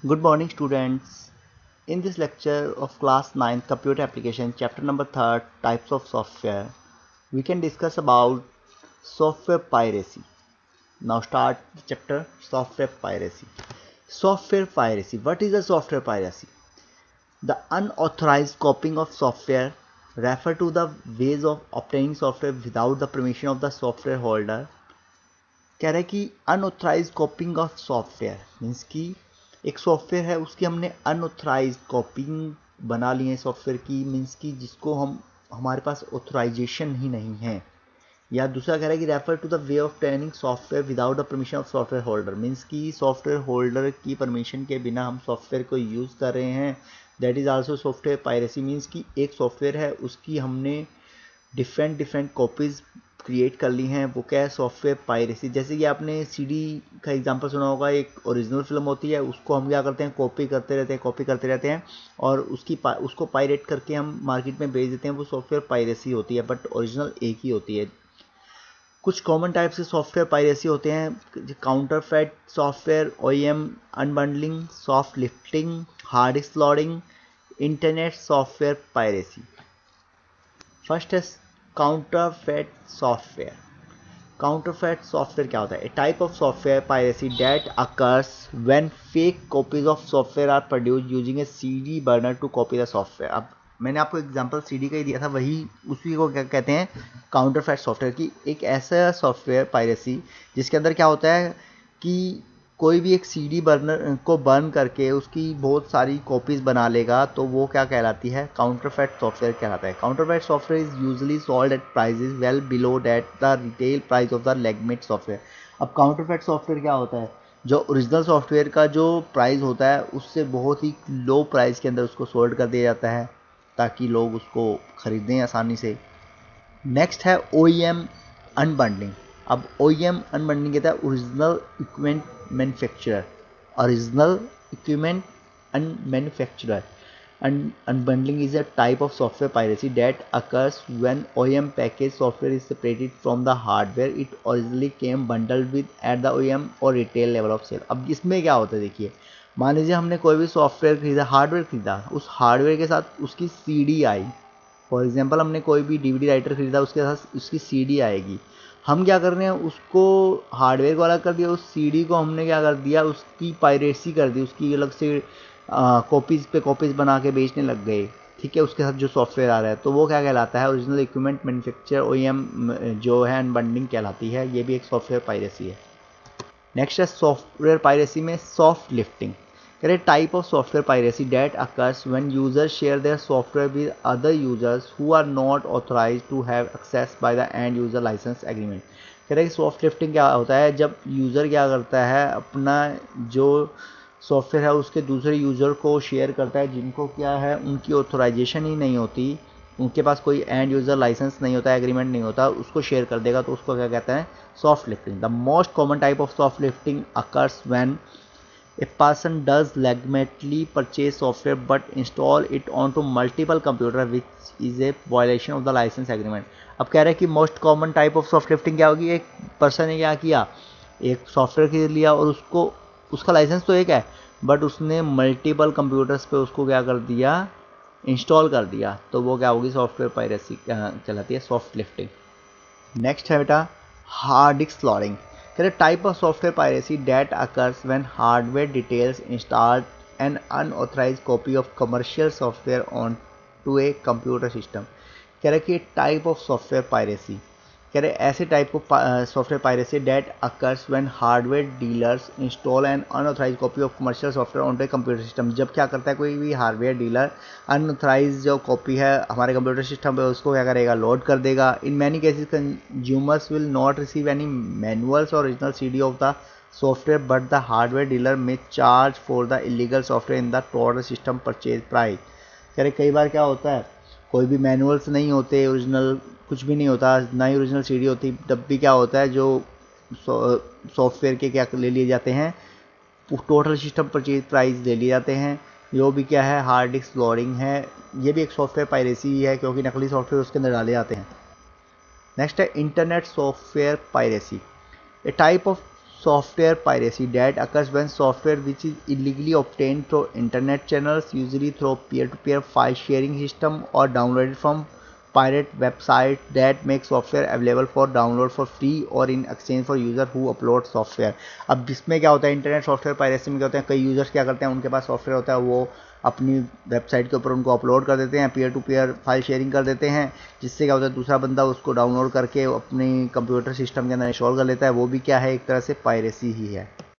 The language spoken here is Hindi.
Good morning, students. In this lecture of class 9 computer application chapter number 3 types of software, we can discuss about software piracy. Now start the chapter software piracy. Software piracy. What is a software piracy? The unauthorized copying of software refer to the ways of obtaining software without the permission of the software holder. कह रहा है कि unauthorized copying of software means कि एक सॉफ्टवेयर है उसकी हमने अनऑथराइज कॉपिंग बना ली है सॉफ्टवेयर की, मीन्स कि जिसको हमारे पास ऑथराइजेशन ही नहीं है। या दूसरा कह रहा है कि refer to the way of training software without the permission of software holder, means कि सॉफ्टवेयर होल्डर की परमिशन के बिना हम सॉफ्टवेयर को यूज़ कर रहे हैं। That is also software piracy, means कि एक सॉफ्टवेयर है उसकी हमने डिफरेंट कॉपीज़ क्रिएट कर ली हैं, वो क्या है सॉफ्टवेयर पायरेसी। जैसे कि आपने सीडी का एग्जांपल सुना होगा, एक ओरिजिनल फिल्म होती है उसको हम क्या करते हैं कॉपी करते रहते हैं और उसको पायरेट करके हम मार्केट में बेच देते हैं, वो सॉफ्टवेयर पायरेसी होती है, बट ओरिजिनल एक ही होती है। कुछ कॉमन टाइप से सॉफ्टवेयर पायरेसी होते हैं, counterfeit software, OEM unbundling, soft lifting, hard disk loading, internet software piracy. First है काउंटरफेट सॉफ्टवेयर। काउंटरफेट सॉफ्टवेयर क्या होता है? A type of software piracy that occurs when fake copies of software are produce using a CD burner to copy the software. अब मैंने आपको एग्जांपल सीडी का ही दिया था, वही उसी को क्या कहते हैं काउंटरफेट सॉफ्टवेयर की। एक ऐसा सॉफ्टवेयर पायरेसी जिसके अंदर क्या होता है कि कोई भी एक सीडी बर्नर को बर्न करके उसकी बहुत सारी कॉपीज़ बना लेगा, तो वो क्या कहलाती है काउंटरफेट सॉफ्टवेयर कहलाता है। Counterfeit software is usually sold at prices well below that the retail price of the legitimate software. अब काउंटरफेट सॉफ्टवेयर क्या होता है? जो ओरिजिनल सॉफ्टवेयर का जो प्राइस होता है उससे बहुत ही लो प्राइस के अंदर उसको सोल्ड कर दिया जाता है ताकि लोग उसको खरीदें आसानी से। नेक्स्ट है ओईएम अनबंडलिंग। अब ओईएम अनबंडलिंग कहता है original equipment manufacturer, original equipment manufacturer. Unbundling is a type of software piracy that occurs when OEM package software is separated from the hardware it originally came bundled with at the OEM or retail level of sale। अब इसमें क्या होता है देखिए, मान लीजिए हमने कोई भी सॉफ्टवेयर खरीदा, हार्डवेयर खरीदा, उस हार्डवेयर के साथ उसकी सीडी आई। फॉर एग्जांपल हमने कोई भी डीवीडी राइटर खरीदा, उसके साथ उसकी सीडी आएगी। हम क्या कर रहे हैं उसको हार्डवेयर को अलग कर दिया, उस सीडी को हमने क्या कर दिया उसकी पायरेसी कर दी, उसकी अलग से कॉपीज़ पे कॉपीज़ बना के बेचने लग गए। ठीक है, उसके साथ जो सॉफ्टवेयर आ रहा है तो वो क्या कहलाता है ओरिजिनल इक्विपमेंट मैन्युफैक्चर ओईएम जो है अनबंडलिंग कहलाती है। ये भी एक सॉफ्टवेयर पायरेसी है। नेक्स्ट है सॉफ्टवेयर पायरेसी में सॉफ्ट लिफ्टिंग। कह रहे type of software piracy that occurs when users share their software with other users who are not authorized to have access by the end user license agreement. कह रहे सॉफ्ट लिफ्टिंग क्या होता है? जब यूज़र क्या करता है अपना जो सॉफ्टवेयर है उसके दूसरे यूज़र को शेयर करता है जिनको क्या है उनकी ऑथराइजेशन ही नहीं होती, उनके पास कोई एंड यूज़र लाइसेंस नहीं होता, एग्रीमेंट नहीं होता, उसको शेयर कर देगा, तो उसको क्या कहते हैं soft lifting. The most common type of soft lifting occurs when a person does legitimately purchase software but install it onto multiple computer which is a violation of the license agreement। अब कह रहे हैं कि most common type of soft lifting क्या होगी? एक पर्सन ने क्या किया, एक सॉफ्टवेयर खरीद लिया और उसको उसका लाइसेंस तो एक है बट उसने मल्टीपल कंप्यूटर्स पे उसको क्या कर दिया इंस्टॉल कर दिया, तो वो क्या होगी सॉफ्टवेयर पायरेसी कहलाती है सॉफ्ट लिफ्टिंग। नेक्स्ट है बेटा हार्ड डिस्क लॉडिंग। कह रहे type of software piracy that occurs when hardware details installed an unauthorized copy of commercial software on to a computer system. कह रहे कि टाइप ऑफ सॉफ्टवेयर पायरेसी, कह रहे ऐसे type of software piracy that occurs when hardware dealers install an unauthorized copy of commercial software on to a computer system. जब क्या करता है कोई भी हार्डवेयर डीलर अनऑथराइज जो कॉपी है हमारे कंप्यूटर सिस्टम पे उसको क्या करेगा लोड कर देगा। In many cases consumers will not receive any manuals और original CD of the software but the hardware dealer में charge for the illegal software in the total system purchase price. कह रहे कई बार क्या होता है कोई भी मैनुअल्स नहीं होते, ओरिजिनल कुछ भी नहीं होता, ना ही ओरिजिनल सीडी होती, तब भी क्या होता है जो सॉफ्टवेयर के क्या ले लिए जाते हैं टोटल सिस्टम परचेज प्राइस ले लिए जाते हैं। जो भी क्या है हार्ड डिस्क लोडिंग है, ये भी एक सॉफ्टवेयर पायरेसी है क्योंकि नकली सॉफ्टवेयर उसके अंदर डाले जाते हैं। नेक्स्ट है internet software piracy. A type of software piracy that occurs when software which is illegally obtained through internet channels, usually through peer-to-peer file sharing system, or downloaded from pirate website that make software available for download for free or in exchange for user who upload software। अब इसमें क्या होता है, इंटरनेट सॉफ्टवेयर पायरेसी में क्या होता है, कई यूजर्स क्या करते हैं, उनके पास सॉफ्टवेयर होता है, वो अपनी वेबसाइट के ऊपर उनको अपलोड कर देते हैं, peer to peer file sharing कर देते हैं, जिससे क्या होता है दूसरा बंदा उसको डाउनलोड करके अपनी कंप्यूटर सिस्टम के अंदर इंस्टॉल कर लेता है। वो भी क्या है, एक तरह से पायरेसी ही है।